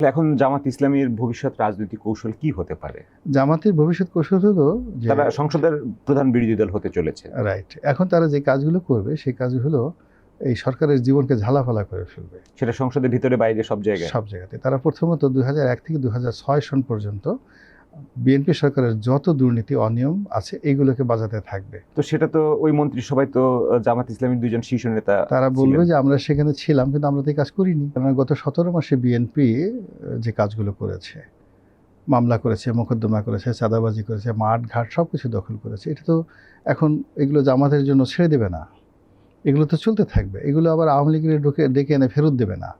এখন জামাত ইসলামীর ভবিষ্যৎ রাজনৈতিক কৌশল কি হতে পারে? জামাতের ভবিষ্যৎ কৌশল হলো যে তারা সংসদের প্রধান বিরোধী দল হতে চলেছে। রাইট, এখন তারা যে কাজগুলো করবে সেই কাজ হলো এই সরকারের জীবনকে ঝালাফালা করে ফেলবে। সেটা সংসদের ভিতরে বাইরে সব জায়গায়। তারা প্রথমত 2001 থেকে 2006 সন পর্যন্ত বিএনপি সরকারের যত দুর্নীতি অনিয়ম আছে এইগুলোকে বাজাতে থাকবে। তো সেটা তো ওই মন্ত্রিসভায় তো জামাত ইসলামীর দুইজন শীর্ষ নেতা তারা বলবে যে আমরা সেখানে ছিলাম কিন্তু আমরা তো এই কাজ করিনি। কারণ গত 17 মাসে বিএনপি যে কাজগুলো করেছে, মামলা করেছে, মোকদ্দমা করেছে, চাঁদাবাজি করেছে, মাঠ ঘাট সব কিছু দখল করেছে, এটা তো এখন এগুলো জামাতের জন্য ছেড়ে দেবে না, এগুলো তো চলতে থাকবে। এগুলো আবার আওয়ামী লীগের ডেকে এনে ফেরত দেবে না।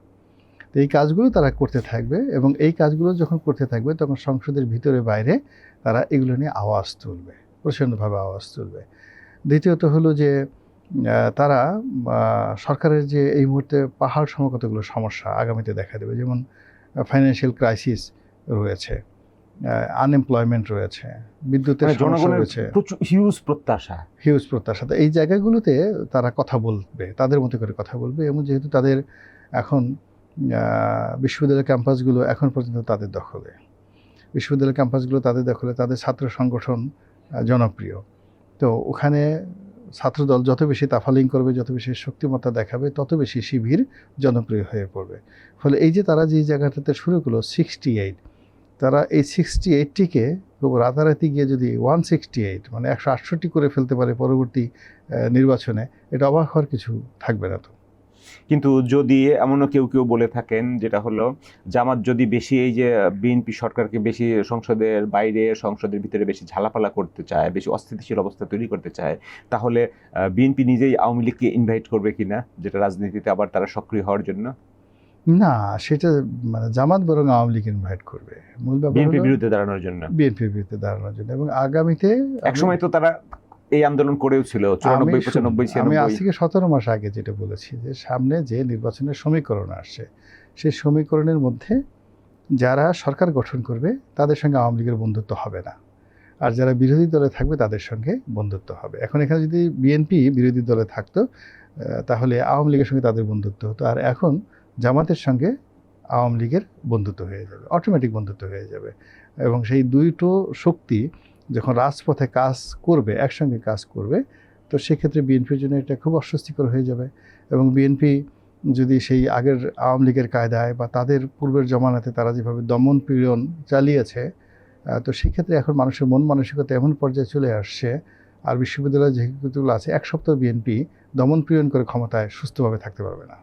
তো এই কাজগুলো তারা করতে থাকবে এবং এই কাজগুলো যখন করতে থাকবে তখন সংসদের ভিতরে বাইরে তারা এগুলো নিয়ে আওয়াজ তুলবে, প্রচণ্ডভাবে আওয়াজ তুলবে। দ্বিতীয়ত হলো যে তারা সরকারের যে এই মুহূর্তে পাহাড় সম কতগুলো সমস্যা আগামীতে দেখা দেবে, যেমন ফাইন্যান্সিয়াল ক্রাইসিস রয়েছে, আনএমপ্লয়মেন্ট রয়েছে, বিদ্যুতের সমস্যা রয়েছে, হিউজ প্রত্যাশা। তো এই জায়গাগুলোতে তারা কথা বলবে, তাদের মতো করে কথা বলবে। এবং যেহেতু তাদের এখন বিশ্ববিদ্যালয়ের ক্যাম্পাসগুলো এখন পর্যন্ত তাদের দখলে, তাদের ছাত্র সংগঠন জনপ্রিয়, তো ওখানে ছাত্রদল যত বেশি তাফালিং করবে, যত বেশি শক্তিমত্তা দেখাবে, তত বেশি শিবির জনপ্রিয় হয়ে পড়বে। ফলে এই যে তারা যে জায়গাটাতে শুরু করলো 68, তারা এই 68টিকে খুব রাতারাতি গিয়ে যদি 168 মানে 168 করে ফেলতে পারে পরবর্তী নির্বাচনে, এটা অবাক হওয়ার কিছু থাকবে না। তো কিন্তু যদি এমনও কেউ বলে থাকেন, যেটা হলো জামাত যদি বেশি এই যে বিএনপি সরকারকে বেশি সংসদের বাইরে সংসদের ভিতরে বেশি ঝালাপালা করতে চায়, বেশি অস্থিতিশীল অবস্থা তৈরি করতে চায়, তাহলে বিএনপি নিজেই আওয়ামী লীগকে ইনভাইট করবে কিনা, যেটা রাজনীতিতে আবার তারা সক্রিয় হওয়ার জন্য। না, সেটা মানে জামাত বরং আওয়ামী লীগ ইনভাইট করবে মূল ব্যাপার বিএনপির বিরুদ্ধে দাঁড়ানোর জন্য। এবং আগামীতে একসময় তো তারা এই আন্দোলন করেও ছিল 94-95-96। আমি আজ থেকে 17 মাস আগে যেটা বলেছি যে সামনে যে নির্বাচনের সমীকরণ আসছে, সেই সমীকরণের মধ্যে যারা সরকার গঠন করবে তাদের সঙ্গে আওয়ামী লীগের বন্ধুত্ব হবে না, আর যারা বিরোধী দলে থাকবে তাদের সঙ্গে বন্ধুত্ব হবে। এখন এখানে যদি বিএনপি বিরোধী দলে থাকতো তাহলে আওয়ামী লীগের সঙ্গে তাদের বন্ধুত্ব হতো, আর এখন জামাতের সঙ্গে আওয়ামী লীগের বন্ধুত্ব হয়ে যাবে, অটোমেটিক বন্ধুত্ব হয়ে যাবে। এবং সেই দুইটো শক্তি যখন রাজপথে কাজ করবে, একসঙ্গে কাজ করবে, তো সেক্ষেত্রে বিএনপির জন্য এটা খুব অস্বস্তিকর হয়ে যাবে। এবং বিএনপি যদি সেই আগের আওয়ামী লীগের কায়দায় বা তাদের পূর্বের জমানাতে তারা যেভাবে দমন পীড়ন চালিয়েছে, তো সেক্ষেত্রে এখন মানুষের মন মানসিকতা এমন পর্যায়ে চলে আসছে, আর বিশ্ববিদ্যালয় যেগুলো আছে 1 সপ্তাহ বিএনপি দমন পীড়ন করে ক্ষমতায় সুস্থভাবে থাকতে পারবে না।